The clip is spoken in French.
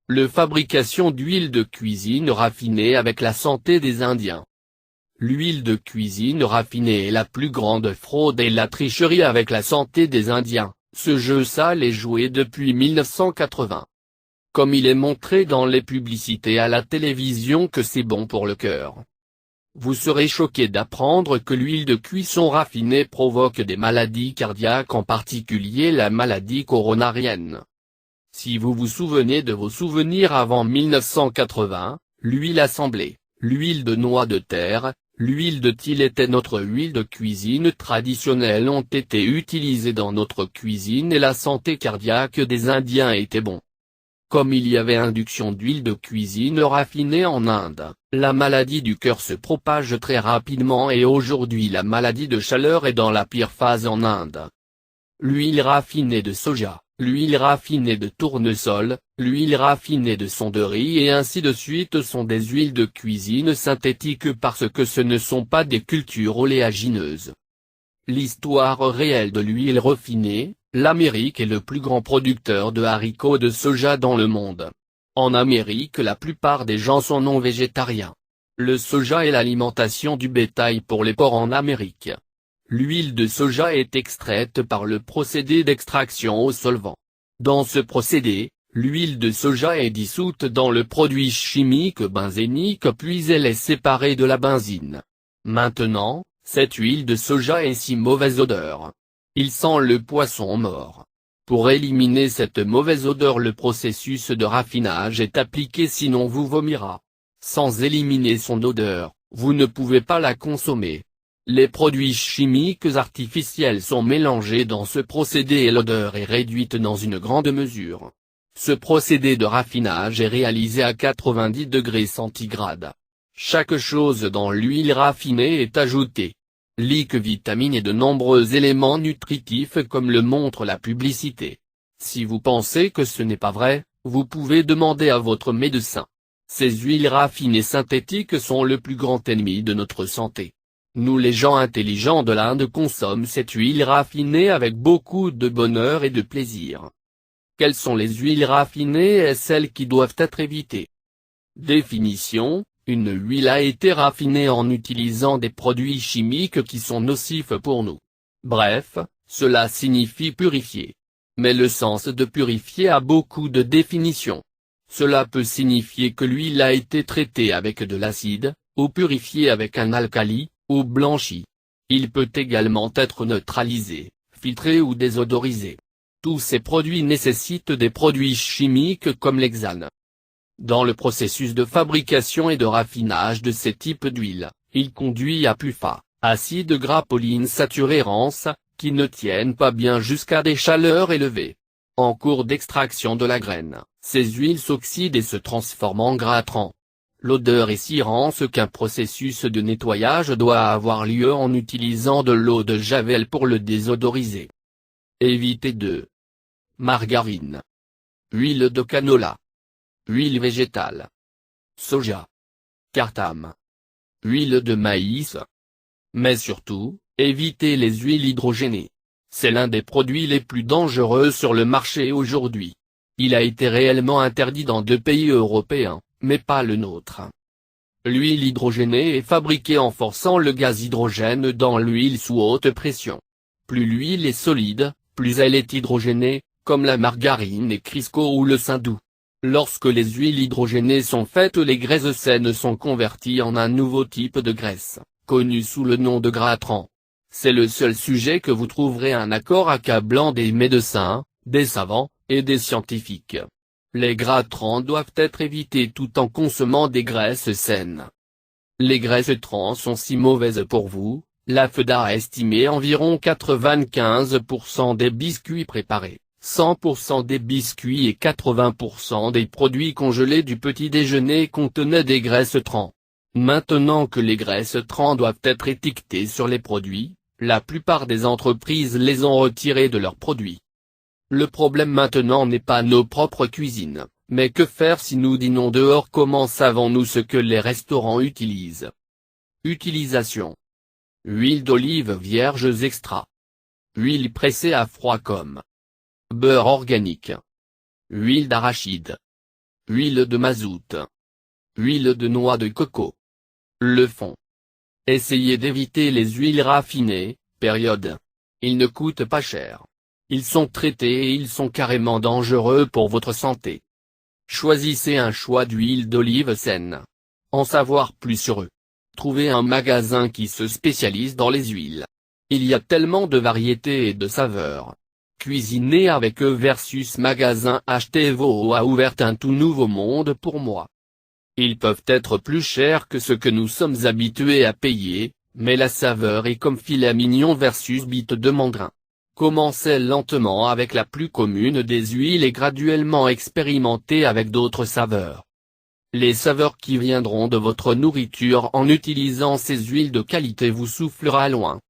Le fabrication d'huile de cuisine raffinée avec la santé des Indiens. L'huile de cuisine raffinée est la plus grande fraude et la tricherie avec la santé des Indiens. Ce jeu sale est joué depuis 1980. Comme il est montré dans les publicités à la télévision que c'est bon pour le cœur. Vous serez choqué d'apprendre que l'huile de cuisson raffinée provoque des maladies cardiaques, en particulier la maladie coronarienne. Si vous vous souvenez de vos souvenirs avant 1980, l'huile assemblée, l'huile de noix de terre, l'huile de thym était notre huile de cuisine traditionnelle, ont été utilisées dans notre cuisine et la santé cardiaque des Indiens était bon. Comme il y avait induction d'huile de cuisine raffinée en Inde, la maladie du cœur se propage très rapidement et aujourd'hui la maladie de chaleur est dans la pire phase en Inde. L'huile raffinée de soja, l'huile raffinée de tournesol, l'huile raffinée de son de riz et ainsi de suite sont des huiles de cuisine synthétiques parce que ce ne sont pas des cultures oléagineuses. L'histoire réelle de l'huile raffinée. L'Amérique est le plus grand producteur de haricots de soja dans le monde. En Amérique, la plupart des gens sont non végétariens. Le soja est l'alimentation du bétail pour les porcs en Amérique. L'huile de soja est extraite par le procédé d'extraction au solvant. Dans ce procédé, l'huile de soja est dissoute dans le produit chimique benzénique puis elle est séparée de la benzine. Maintenant, cette huile de soja est si mauvaise odeur. Il sent le poisson mort. Pour éliminer cette mauvaise odeur, le processus de raffinage est appliqué, sinon vous vomira. Sans éliminer son odeur, vous ne pouvez pas la consommer. Les produits chimiques artificiels sont mélangés dans ce procédé et l'odeur est réduite dans une grande mesure. Ce procédé de raffinage est réalisé à 90 degrés centigrades. Chaque chose dans l'huile raffinée est ajoutée. Vitamines et de nombreux éléments nutritifs comme le montre la publicité. Si vous pensez que ce n'est pas vrai, vous pouvez demander à votre médecin. Ces huiles raffinées synthétiques sont le plus grand ennemi de notre santé. Nous les gens intelligents de l'Inde consomment cette huile raffinée avec beaucoup de bonheur et de plaisir. Quelles sont les huiles raffinées et celles qui doivent être évitées? Définition. Une huile a été raffinée en utilisant des produits chimiques qui sont nocifs pour nous. Bref, cela signifie purifier. Mais le sens de purifier a beaucoup de définitions. Cela peut signifier que l'huile a été traitée avec de l'acide, ou purifiée avec un alcali, ou blanchie. Il peut également être neutralisé, filtré ou désodorisé. Tous ces produits nécessitent des produits chimiques comme l'hexane. Dans le processus de fabrication et de raffinage de ces types d'huile, il conduit à PUFA, acide gras polyinsaturérans, qui ne tiennent pas bien jusqu'à des chaleurs élevées. En cours d'extraction de la graine, ces huiles s'oxydent et se transforment en gras trans. L'odeur est si rance qu'un processus de nettoyage doit avoir lieu en utilisant de l'eau de javel pour le désodoriser. Évitez de margarine, huile de canola, huile végétale, soja, cartame, huile de maïs. Mais surtout, évitez les huiles hydrogénées. C'est l'un des produits les plus dangereux sur le marché aujourd'hui. Il a été réellement interdit dans 2 pays européens, mais pas le nôtre. L'huile hydrogénée est fabriquée en forçant le gaz hydrogène dans l'huile sous haute pression. Plus l'huile est solide, plus elle est hydrogénée, comme la margarine et Crisco ou le saindoux. Lorsque les huiles hydrogénées sont faites, les graisses saines sont converties en un nouveau type de graisse, connu sous le nom de gras trans. C'est le seul sujet que vous trouverez un accord accablant des médecins, des savants, et des scientifiques. Les gras trans doivent être évités tout en consommant des graisses saines. Les graisses trans sont si mauvaises pour vous, la FDA a estimé environ 95% des biscuits préparés, 100% des biscuits et 80% des produits congelés du petit déjeuner contenaient des graisses trans. Maintenant que les graisses trans doivent être étiquetées sur les produits, la plupart des entreprises les ont retirées de leurs produits. Le problème maintenant n'est pas nos propres cuisines, mais que faire si nous dînons dehors? Comment savons-nous ce que les restaurants utilisent? Utilisation. Huile d'olive vierge extra. Huile pressée à froid comme beurre organique. Huile d'arachide. Huile de mazout. Huile de noix de coco. Le fond. Essayez d'éviter les huiles raffinées, période. Ils ne coûtent pas cher. Ils sont traités et ils sont carrément dangereux pour votre santé. Choisissez un choix d'huile d'olive saine. En savoir plus sur eux. Trouvez un magasin qui se spécialise dans les huiles. Il y a tellement de variétés et de saveurs. Cuisiner avec eux versus magasin Achetez-vous a ouvert un tout nouveau monde pour moi. Ils peuvent être plus chers que ce que nous sommes habitués à payer, mais la saveur est comme filet mignon versus bite de mandrin. Commencez lentement avec la plus commune des huiles et graduellement expérimentez avec d'autres saveurs. Les saveurs qui viendront de votre nourriture en utilisant ces huiles de qualité vous soufflera loin.